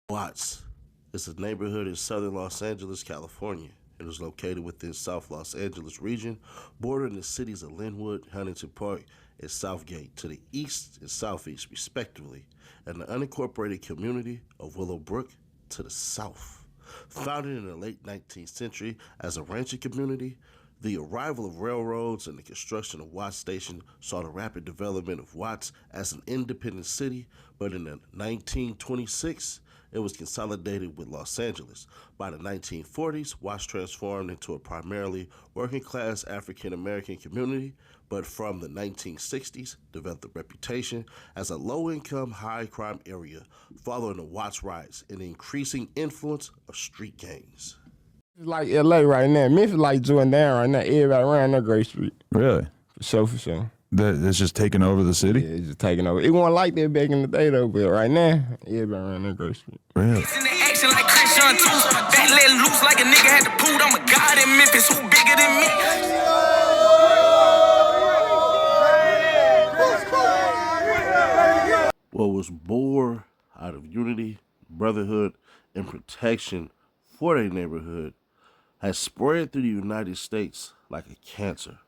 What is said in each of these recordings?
Watts is a neighborhood in southern Los Angeles, California. It is located within South Los Angeles region, bordering the cities of Linwood, Huntington Park, and Southgate to the east and southeast, respectively, and the unincorporated community of Willowbrook to the south. Founded in the late 19th century as a ranching community, the arrival of railroads and the construction of Watts Station saw the rapid development of Watts as an independent city, but in the 1926, it was consolidated with Los Angeles. By the 1940s, Watts transformed into a primarily working-class African-American community, but from the 1960s, developed a reputation as a low-income, high-crime area, following the Watts riots and the increasing influence of street gangs. It's like LA right now. Memphis like doing down right now. Everybody around that Grape Street. Really? For sure, for sure. That's just taking over the city? Yeah, it's just taking over. It wasn't like that back in the day though, but right now, everybody around that Grape Street. Really? That let loose like a nigga had to poot. I'm a god in Memphis, who bigger than me? What was born out of unity, brotherhood, and protection for their neighborhood has spread through the United States like a cancer.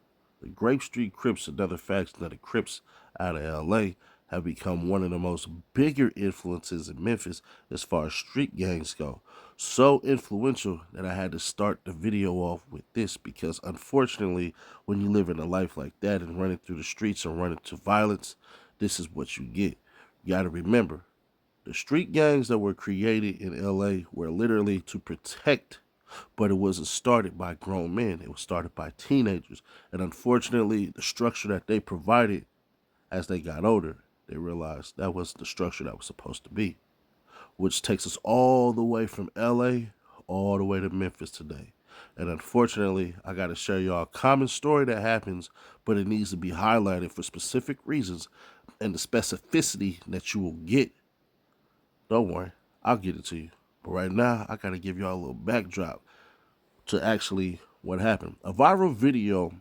The Grape Street Crips, another faction of the Crips out of LA, have become one of the most bigger influences in Memphis as far as street gangs go. So influential that I had to start the video off with this because unfortunately, when you live in a life like that and running through the streets and running to violence, this is what you get. You gotta remember, the street gangs that were created in LA were literally to protect, but it wasn't started by grown men. It was started by teenagers. And unfortunately, the structure that they provided as they got older, they realized that was the structure that was supposed to be, which takes us all the way from LA all the way to Memphis today. And unfortunately, I got to share y'all a common story that happens, but it needs to be highlighted for specific reasons and the specificity that you will get. Don't worry, I'll get it to you. But right now, I got to give y'all a little backdrop to actually what happened. A viral video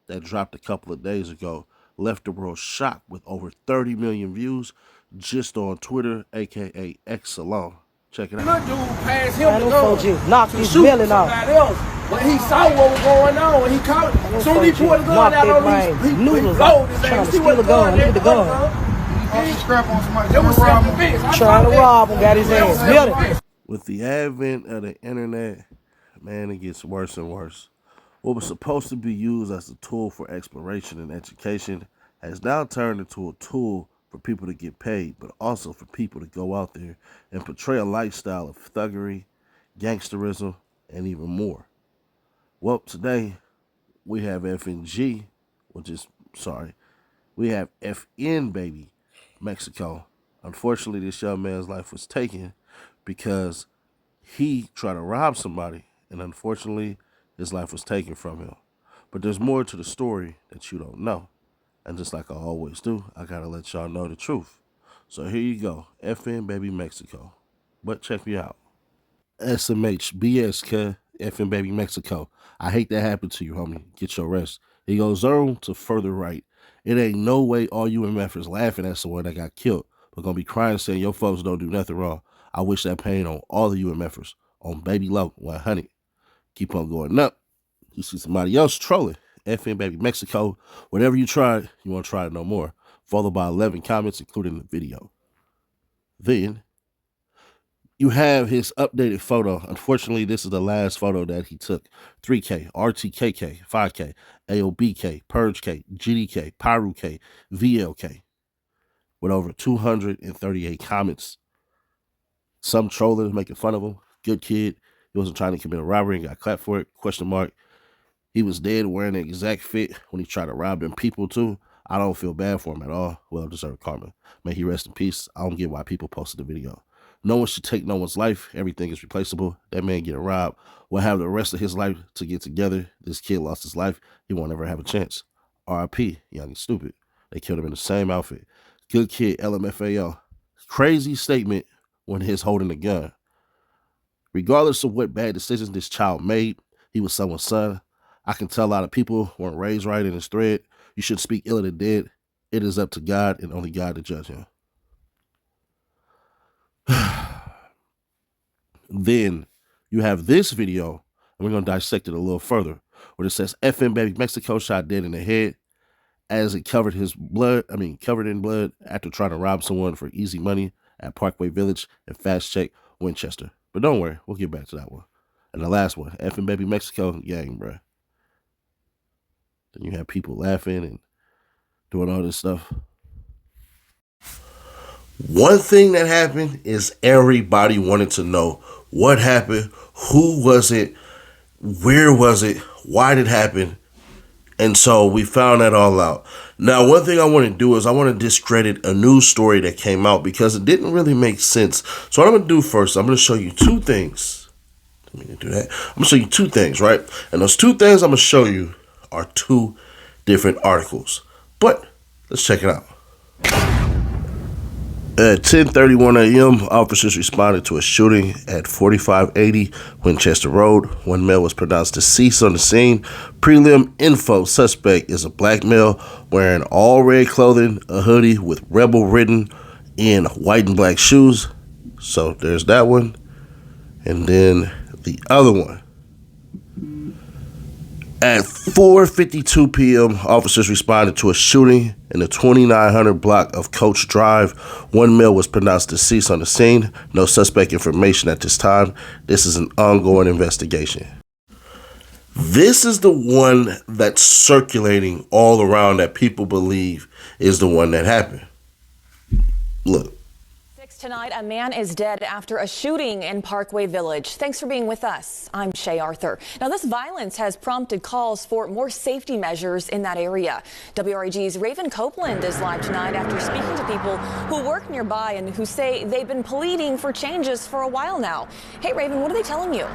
that dropped a couple of days ago left the world shocked with over 30 million views just on Twitter, aka X alone. Check it out. Little dude passed him to go knock his belly off. But he saw what was going on and he caught it. Soon he pulled the gun out on him. He loaded his ass. See what the gun, look at the gun. It was self-defense. Trying to rob him, got his ass belly. With the advent of the internet, man, it gets worse and worse. What was supposed to be used as a tool for exploration and education has now turned into a tool for people to get paid, but also for people to go out there and portray a lifestyle of thuggery, gangsterism, and even more. Well, today we have FNG, we have FN Baby Mexico. Unfortunately, this young man's life was taken because he tried to rob somebody, and unfortunately, his life was taken from him. But there's more to the story that you don't know. And just like I always do, I gotta let y'all know the truth. So here you go, FN Baby Mexico. But check me out. SMH, BS, FN Baby Mexico. I hate that happened to you, homie. Get your rest. He goes on to further write, it ain't no way all UMFers laughing at someone that got killed, but gonna be crying saying your folks don't do nothing wrong. I wish that pain on all the UMFers. On Baby Low, 100. Keep on going up. You see somebody else trolling. FN Baby Mexico. Whatever you tried, you won't try it no more. Followed by 11 comments, including the video. Then, you have his updated photo. Unfortunately, this is the last photo that he took. 3K, RTKK, 5K, AOBK, PurgeK, GDK, PyroK, VLK. With over 238 comments. Some trollers making fun of him. Good kid. He wasn't trying to commit a robbery and got clapped for it. Question mark. He was dead wearing the exact fit when he tried to rob them people too. I don't feel bad for him at all. Well deserved karma. May he rest in peace. I don't get why people posted the video. No one should take no one's life. Everything is replaceable. That man getting robbed will have the rest of his life to get together. This kid lost his life. He won't ever have a chance. RIP, young and stupid. They killed him in the same outfit. Good kid, LMFAO. Crazy statement when he's holding a gun. Regardless of what bad decisions this child made, he was someone's son. I can tell a lot of people weren't raised right in his thread. You should speak ill of the dead. It is up to God and only God to judge him. Then you have this video, and we're going to dissect it a little further, where it says, FN baby Mexico shot dead in the head as it covered in blood after trying to rob someone for easy money at Parkway Village and Fast Check, Winchester. But don't worry, we'll get back to that one. And the last one, FN baby Mexico gang, bruh. Then you have people laughing and doing all this stuff. One thing that happened is everybody wanted to know what happened, who was it, where was it, why did it happen, and so we found that all out. Now, one thing I want to do is I want to discredit a news story that came out because it didn't really make sense. So what I'm going to do first, I'm going to show you two things. I'm going to show you two things, right? And those two things I'm going to show you are two different articles. But let's check it out. At 10:31 a.m., officers responded to a shooting at 4580 Winchester Road. One male was pronounced deceased on the scene. Prelim info: suspect is a black male wearing all red clothing, a hoodie with Rebel written in white and black shoes. So there's that one. And then the other one. At 4:52 p.m., officers responded to a shooting in the 2900 block of Coach Drive. One male was pronounced deceased on the scene. No suspect information at this time. This is an ongoing investigation. This is the one that's circulating all around that people believe is the one that happened. Look. Tonight, a man is dead after a shooting in Parkway Village. Thanks for being with us. I'm Shay Arthur. Now, this violence has prompted calls for more safety measures in that area. WREG's Raven Copeland is live tonight after speaking to people who work nearby and who say they've been pleading for changes for a while now. Hey, Raven, what are they telling you?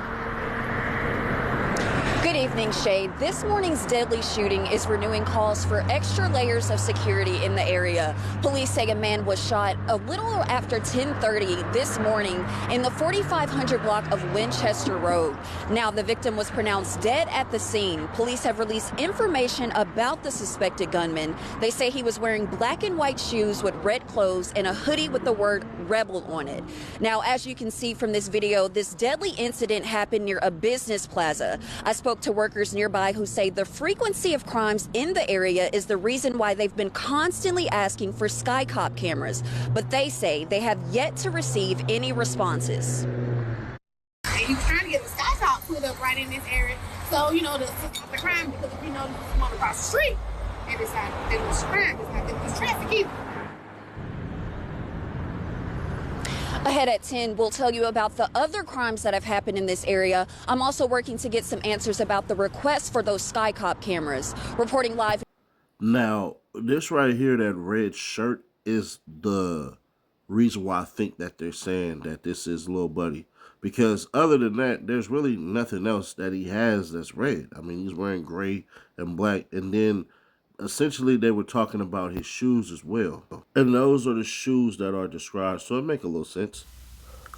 Good evening, Shay. This morning's deadly shooting is renewing calls for extra layers of security in the area. Police say a man was shot a little after 10:30 this morning in the 4500 block of Winchester Road. Now, the victim was pronounced dead at the scene. Police have released information about the suspected gunman. They say he was wearing black and white shoes with red clothes and a hoodie with the word Rebel on it. Now, as you can see from this video, this deadly incident happened near a business plaza. I spoke to workers nearby who say the frequency of crimes in the area is the reason why they've been constantly asking for sky cop cameras, but they say they have yet to receive any responses. And you trying to get the sky cop put up right in this area, so you know the crime, because if you know this one across the street, and it's not that it's crime, it's not that it's traffic either. Ahead at 10, we'll tell you about the other crimes that have happened in this area. I'm also working to get some answers about the requests for those sky cop cameras. Reporting live. Now, this right here, that red shirt, is the reason why I think that they're saying that this is Lil Buddy. Because other than that, there's really nothing else that he has that's red. I mean, he's wearing gray and black, and then essentially they were talking about his shoes as well. And those are the shoes that are described, so it makes a little sense.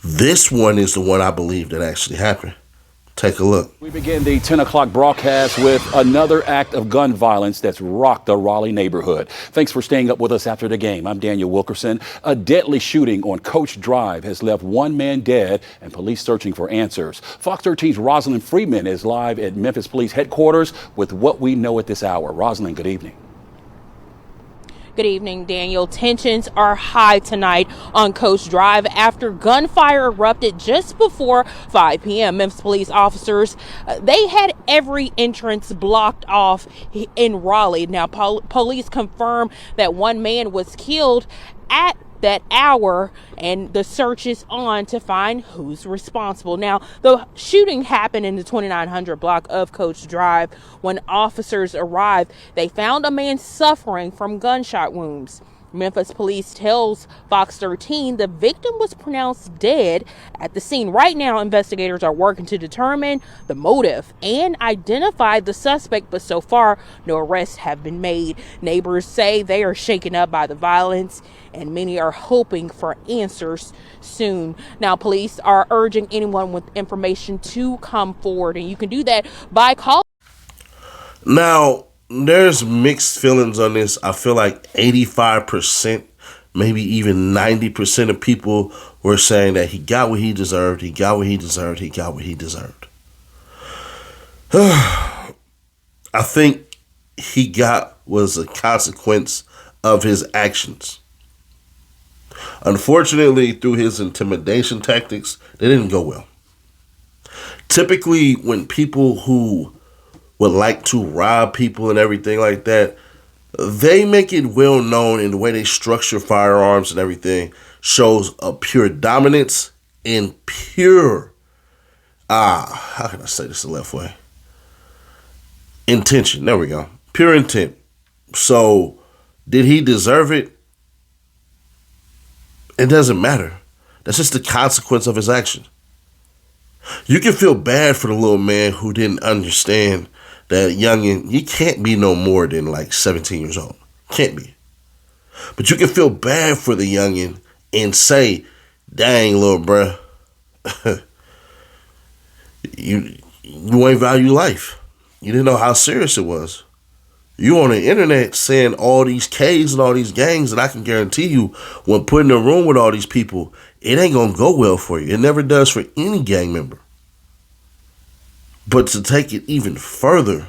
This one is the one I believe that actually happened. Take a look. We begin the 10 o'clock broadcast with another act of gun violence that's rocked the Raleigh neighborhood. Thanks for staying up with us after the game. I'm Daniel Wilkerson. A deadly shooting on Coach Drive has left one man dead and police searching for answers. Fox 13's Rosalind Freeman is live at Memphis Police Headquarters with what we know at this hour. Rosalind, good evening. Good evening, Daniel. Tensions are high tonight on Coach Drive after gunfire erupted just before 5 p.m. Memphis police officers, they had every entrance blocked off in Raleigh. Now, police confirm that one man was killed at that hour, and the search is on to find who's responsible. Now, the shooting happened in the 2900 block of Coach Drive. When officers arrived, they found a man suffering from gunshot wounds. Memphis police tells Fox 13 the victim was pronounced dead at the scene. Right now, investigators are working to determine the motive and identify the suspect, but so far, no arrests have been made. Neighbors say they are shaken up by the violence, and many are hoping for answers soon. Now, police are urging anyone with information to come forward, and you can do that by calling. Now, there's mixed feelings on this. I feel like 85% maybe even 90% of people were saying that he got what he deserved, he got what he deserved, he got what he deserved. I think he got was a consequence of his actions. Unfortunately, through his intimidation tactics, they didn't go well. Typically, when people who would like to rob people and everything like that, they make it well known in the way they structure firearms and everything shows a pure dominance and pure, how can I say this the left way? Intention. There we go. Pure intent. So, did he deserve it? It doesn't matter. That's just the consequence of his action. You can feel bad for the little man who didn't understand that youngin', you can't be no more than like 17 years old. Can't be. But you can feel bad for the youngin' and say, dang, little bruh, you ain't value life. You didn't know how serious it was. You on the internet saying all these K's and all these gangs, and I can guarantee you, when put in a room with all these people, it ain't gonna go well for you. It never does for any gang member. But to take it even further,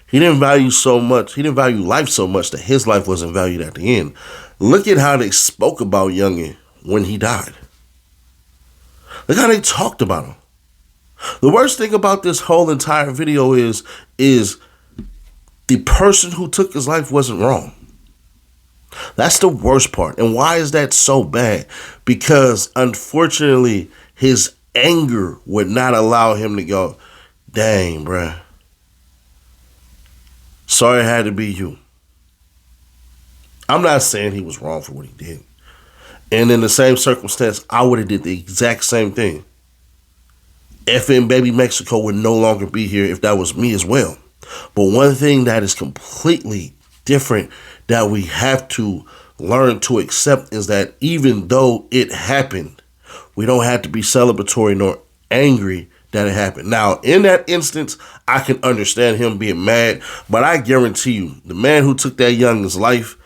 he didn't value life so much that his life wasn't valued at the end. Look at how they spoke about youngin' when he died. Look how they talked about him. The worst thing about this whole entire video is the person who took his life wasn't wrong. That's the worst part. And why is that so bad? Because unfortunately, his anger would not allow him to go, dang, bruh. Sorry it had to be you. I'm not saying he was wrong for what he did. And in the same circumstance, I would have did the exact same thing. FN Baby Mexico would no longer be here if that was me as well. But one thing that is completely different that we have to learn to accept is that even though it happened, we don't have to be celebratory nor angry that it happened. Now, in that instance, I can understand him being mad, but I guarantee you, the man who took that youngin's life,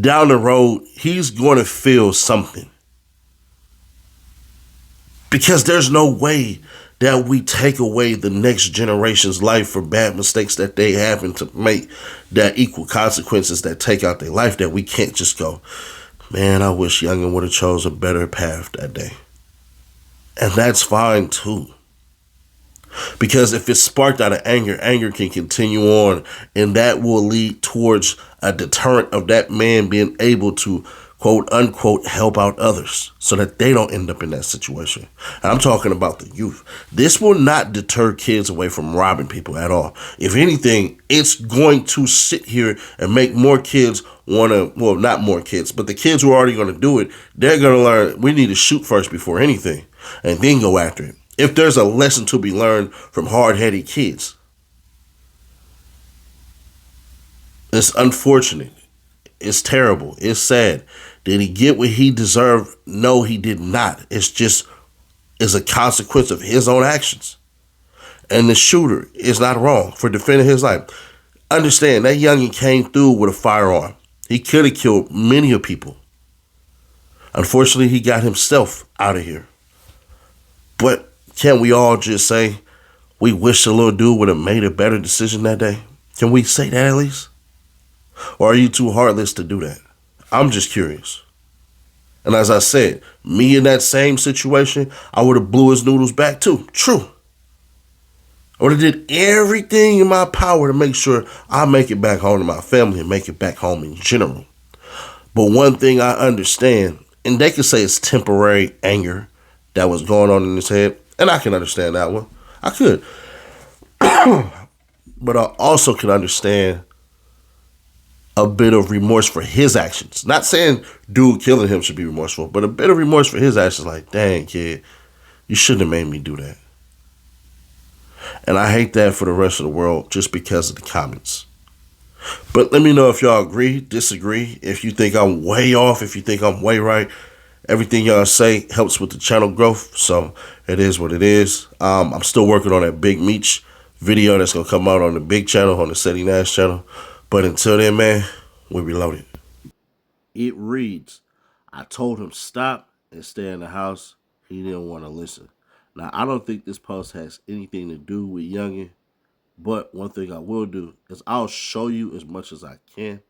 down the road, he's going to feel something. Because there's no way that we take away the next generation's life for bad mistakes that they happen to make that equal consequences that take out their life, that we can't just go, man, I wish youngin' would have chose a better path that day. And that's fine too. Because if it's sparked out of anger, anger can continue on, and that will lead towards a deterrent of that man being able to, quote unquote, help out others so that they don't end up in that situation. And I'm talking about the youth. This will not deter kids away from robbing people at all. If anything, it's going to sit here and make more kids want to, well, not more kids, but the kids who are already going to do it, they're going to learn we need to shoot first before anything and then go after it. If there's a lesson to be learned from hard-headed kids. It's unfortunate. It's terrible. It's sad. Did he get what he deserved? No, he did not. It's just is a consequence of his own actions. And the shooter is not wrong for defending his life. Understand, that youngin' came through with a firearm. He could have killed many of people. Unfortunately, he got himself out of here. But can't we all just say we wish the little dude would have made a better decision that day? Can we say that at least? Or are you too heartless to do that? I'm just curious. And as I said, me in that same situation, I would have blew his noodles back too. True. I would have did everything in my power to make sure I make it back home to my family and make it back home in general. But one thing I understand, and they could say it's temporary anger that was going on in his head, and I can understand that one. I could. But I also can understand a bit of remorse for his actions. Not saying dude killing him should be remorseful, but a bit of remorse for his actions. Like, dang, kid, you shouldn't have made me do that. And I hate that for the rest of the world just because of the comments. But let me know if y'all agree, disagree, if you think I'm way off, if you think I'm way right. Everything y'all say helps with the channel growth, so it is what it is. I'm still working on that Big Meech video that's going to come out on the big channel, on the Seti Nash channel. But until then, man, we reloaded. It reads, I told him stop and stay in the house. He didn't want to listen. Now, I don't think this post has anything to do with Youngin, but one thing I will do is I'll show you as much as I can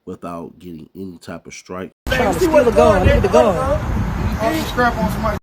without getting any type of strike. Trying to steal a gun. Look at the gun. Scrap on somebody.